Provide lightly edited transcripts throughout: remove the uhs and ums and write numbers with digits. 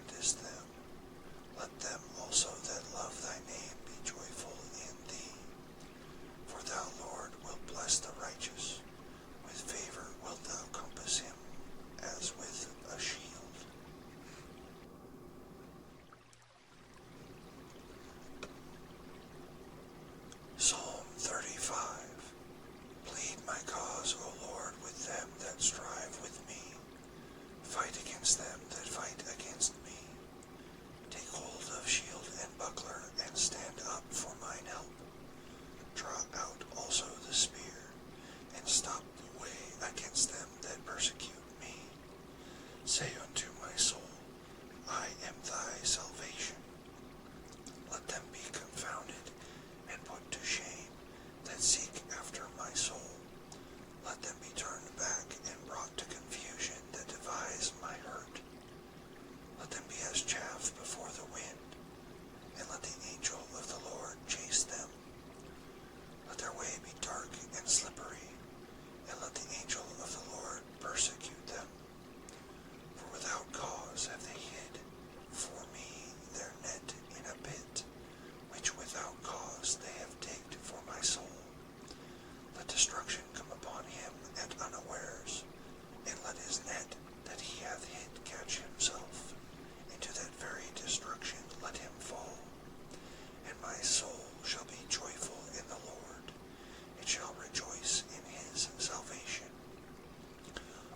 practice them. Let them also that love thy name be joyful in thee. For thou, Lord, wilt bless the righteous. With favor wilt thou compass him as with a shield. Psalm 35. Plead my cause, O Lord, with them that strive with me. Fight against them that fight against me. Take hold of shield and buckler, and stand up for mine help. Draw out also the spear, and stop the way against them that persecute me. Say unto my soul, I am thy salvation. Let them be confounded and put to shame that seek after my soul. Let them be turned back and brought to confusion that devise my hurt. Let them be as chaff before the wind, and let the angel of the Lord chase them. Let their way be dark and slippery, and let the angel of the Lord persecute them. For without cause have they hid for me their net in a pit, which without cause they have digged for my soul. Let destruction come upon him at unawares, and let his net that he hath hid catch himself. Into that very destruction let him fall. And my soul shall be joyful in the Lord, it shall rejoice in his salvation.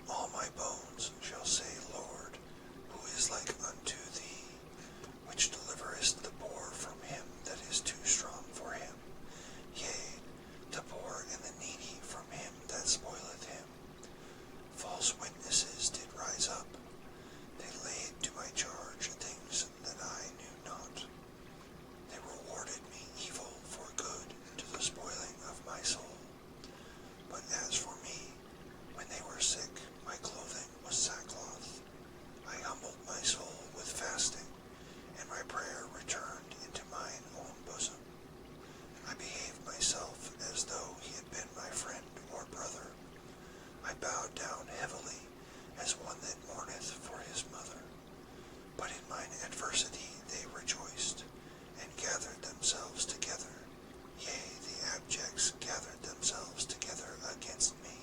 All my bones shall say, Lord, who is like unto thee, which deliverest the poor from him that is too strong for him, yea, the poor and the needy from him that spoileth him. False witnesses did rise up, they laid to my charge things that I knew not. They rewarded me evil for good to the spoiling of my soul. But as for me, when they were sick, my clothing was sackcloth. I humbled my soul with fasting, and my prayer returned into mine own bosom. I behaved myself as though he had been my friend or brother. I bowed down heavily as one that mourneth for his mother. But in mine adversity they rejoiced, and gathered themselves together. Yea, the abjects gathered themselves together against me,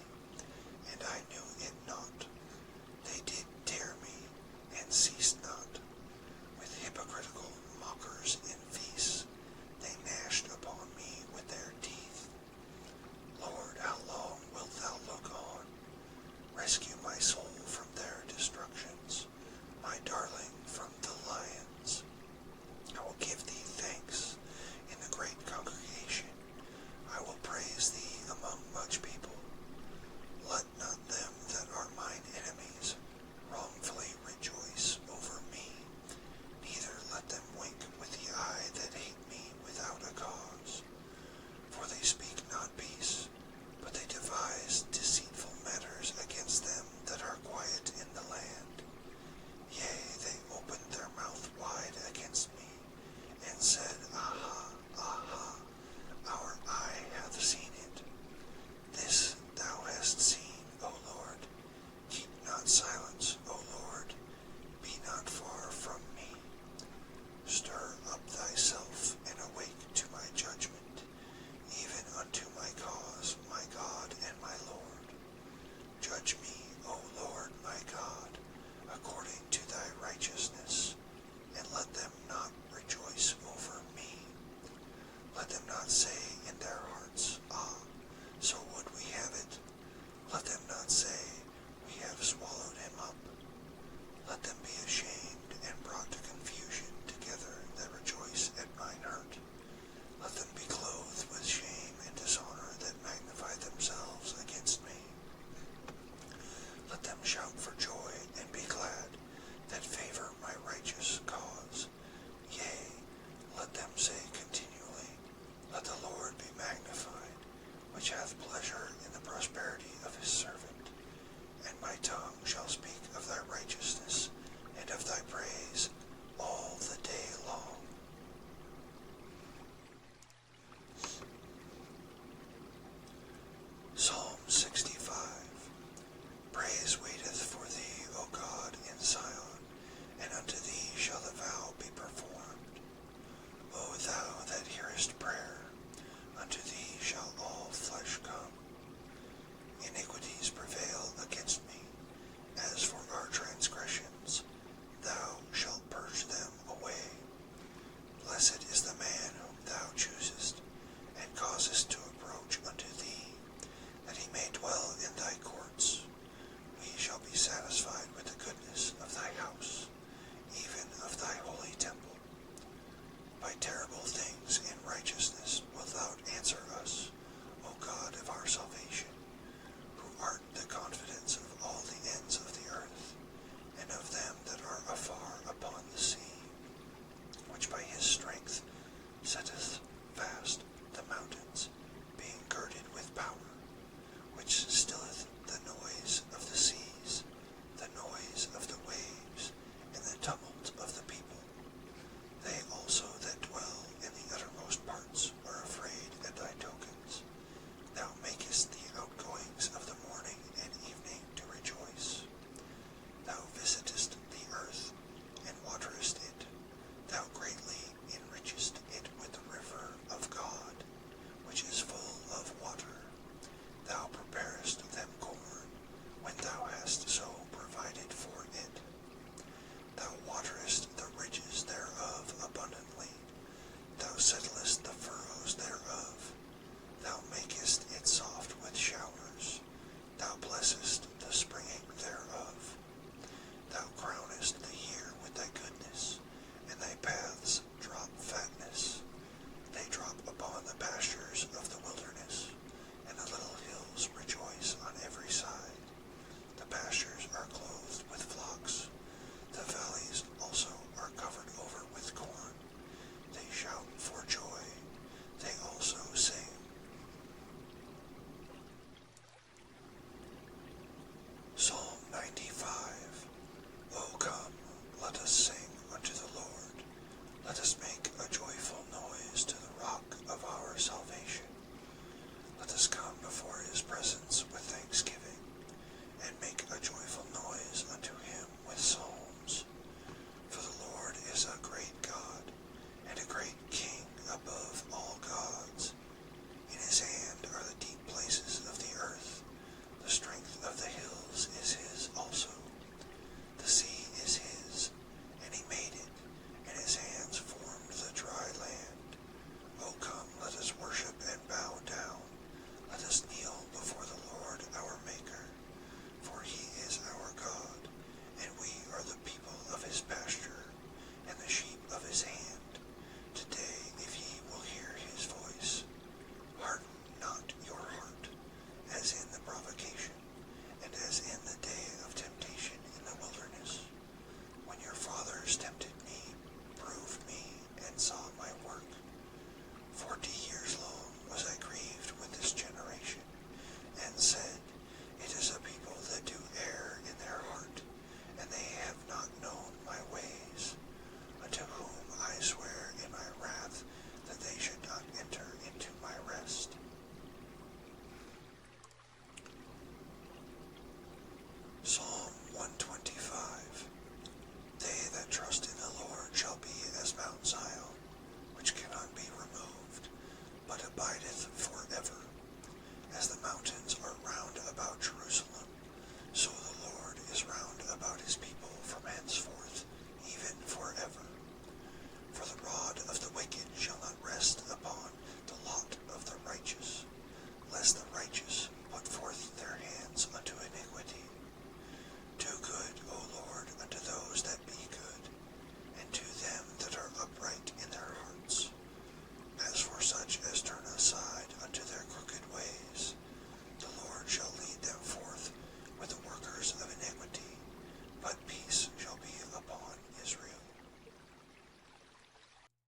and I knew it not. They did tear me, and seize